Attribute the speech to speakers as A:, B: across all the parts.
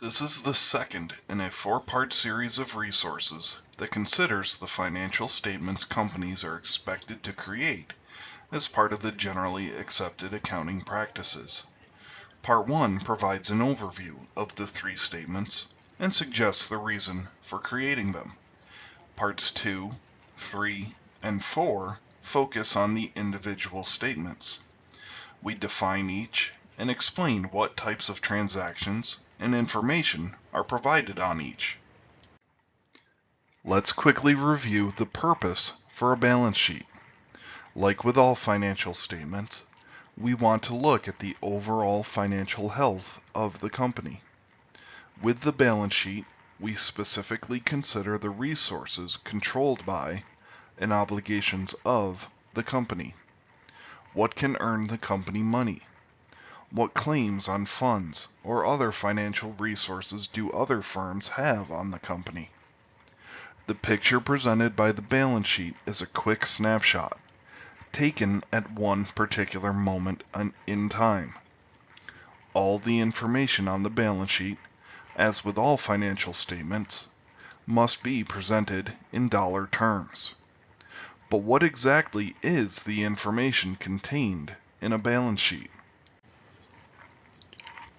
A: This is the second in a four-part series of resources that considers the financial statements companies are expected to create as part of the generally accepted accounting practices. Part 1 provides an overview of the three statements and suggests the reason for creating them. Parts 2, 3, and 4 focus on the individual statements. We define each and explain what types of transactions and information are provided on each. Let's quickly review the purpose for a balance sheet. Like with all financial statements, we want to look at the overall financial health of the company. With the balance sheet, we specifically consider the resources controlled by and obligations of the company. What can earn the company money? What claims on funds or other financial resources do other firms have on the company? The picture presented by the balance sheet is a quick snapshot, taken at one particular moment in time. All the information on the balance sheet, as with all financial statements, must be presented in dollar terms. But what exactly is the information contained in a balance sheet?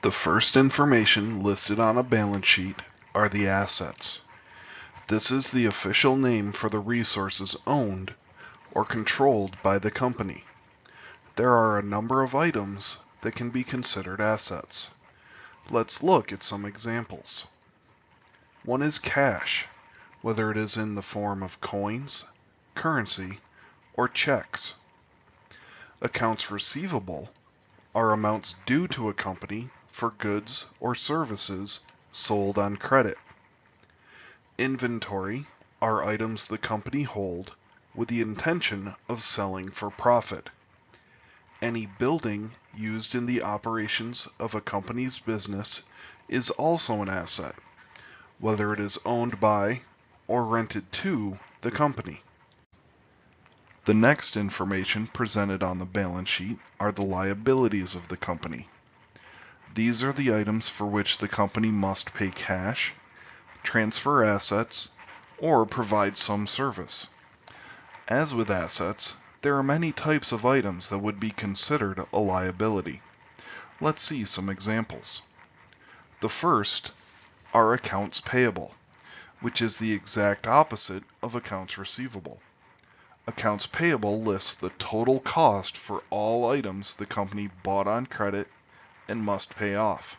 A: The first information listed on a balance sheet are the assets. This is the official name for the resources owned or controlled by the company. There are a number of items that can be considered assets. Let's look at some examples. One is cash, whether it is in the form of coins, currency, or checks. Accounts receivable are amounts due to a company for goods or services sold on credit. Inventory are items the company hold with the intention of selling for profit. Any building used in the operations of a company's business is also an asset, whether it is owned by or rented to the company. The next information presented on the balance sheet are the liabilities of the company. These are the items for which the company must pay cash, transfer assets, or provide some service. As with assets, there are many types of items that would be considered a liability. Let's see some examples. The first are accounts payable, which is the exact opposite of accounts receivable. Accounts payable lists the total cost for all items the company bought on credit and must pay off.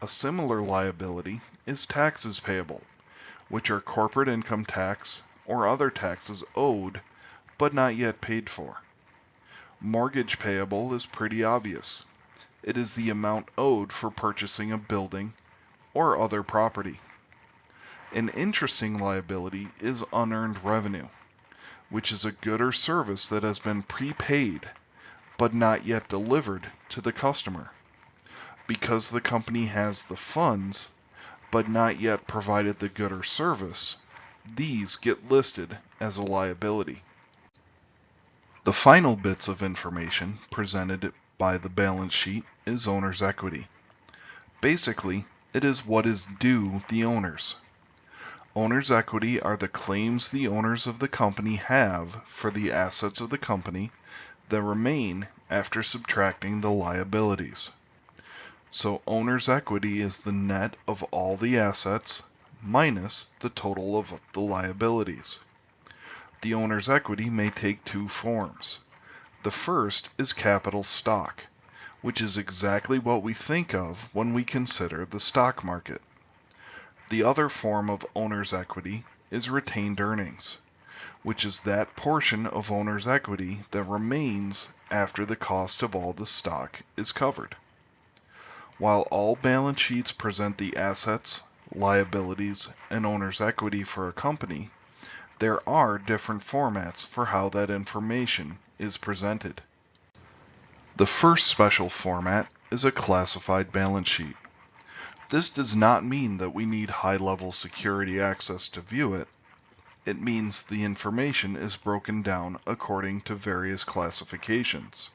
A: A similar liability is taxes payable, which are corporate income tax or other taxes owed but not yet paid for. Mortgage payable is pretty obvious. It is the amount owed for purchasing a building or other property. An interesting liability is unearned revenue, which is a good or service that has been prepaid but not yet delivered to the customer. Because the company has the funds but not yet provided the good or service, these get listed as a liability. The final bits of information presented by the balance sheet is owner's equity. Basically, it is what is due the owners. Owner's equity are the claims the owners of the company have for the assets of the company that remain after subtracting the liabilities. So owner's equity is the net of all the assets minus the total of the liabilities. The owner's equity may take two forms. The first is capital stock, which is exactly what we think of when we consider the stock market. The other form of owner's equity is retained earnings, which is that portion of owner's equity that remains after the cost of all the stock is covered. While all balance sheets present the assets, liabilities, and owner's equity for a company, there are different formats for how that information is presented. The first special format is a classified balance sheet. This does not mean that we need high-level security access to view it. It means the information is broken down according to various classifications.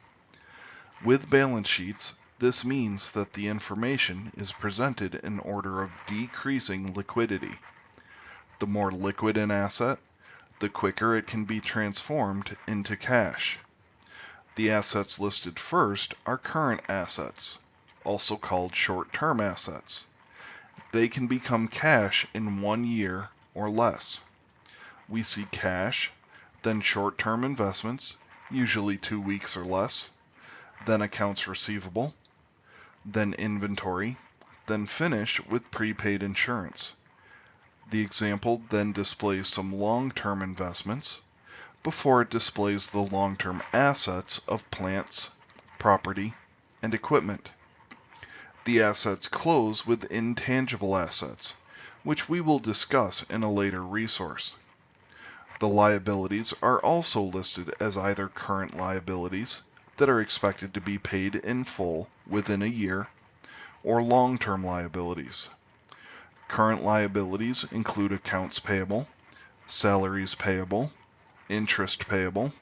A: With balance sheets, This means that the information is presented in order of decreasing liquidity. The more liquid an asset, the quicker it can be transformed into cash. The assets listed first are current assets, also called short-term assets. They can become cash in 1 year or less. We see cash, then short-term investments, usually 2 weeks or less, then accounts receivable, then inventory, then finish with prepaid insurance. The example then displays some long-term investments before it displays the long-term assets of plants, property, and equipment. The assets close with intangible assets, which we will discuss in a later resource. The liabilities are also listed as either current liabilities that are expected to be paid in full within a year, or long-term liabilities. Current liabilities include accounts payable, salaries payable, interest payable,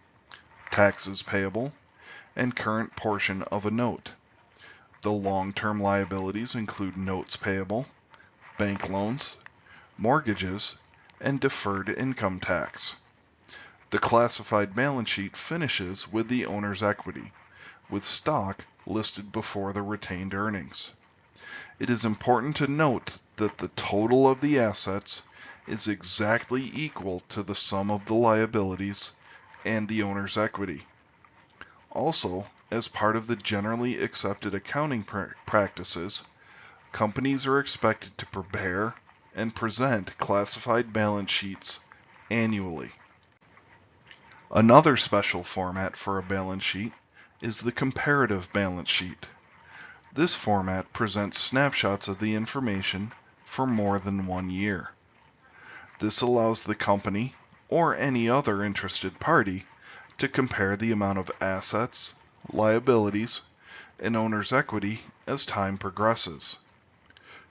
A: taxes payable, and current portion of a note. The long-term liabilities include notes payable, bank loans, mortgages, and deferred income tax. The classified balance sheet finishes with the owner's equity, with stock listed before the retained earnings. It is important to note that the total of the assets is exactly equal to the sum of the liabilities and the owner's equity. Also, as part of the generally accepted accounting practices, companies are expected to prepare and present classified balance sheets annually. Another special format for a balance sheet is the comparative balance sheet. This format presents snapshots of the information for more than 1 year. This allows the company, or any other interested party, to compare the amount of assets, liabilities, and owner's equity as time progresses.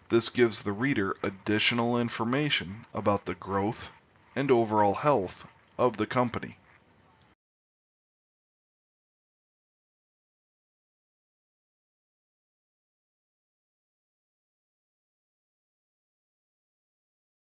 A: This gives the reader additional information about the growth and overall health of the company.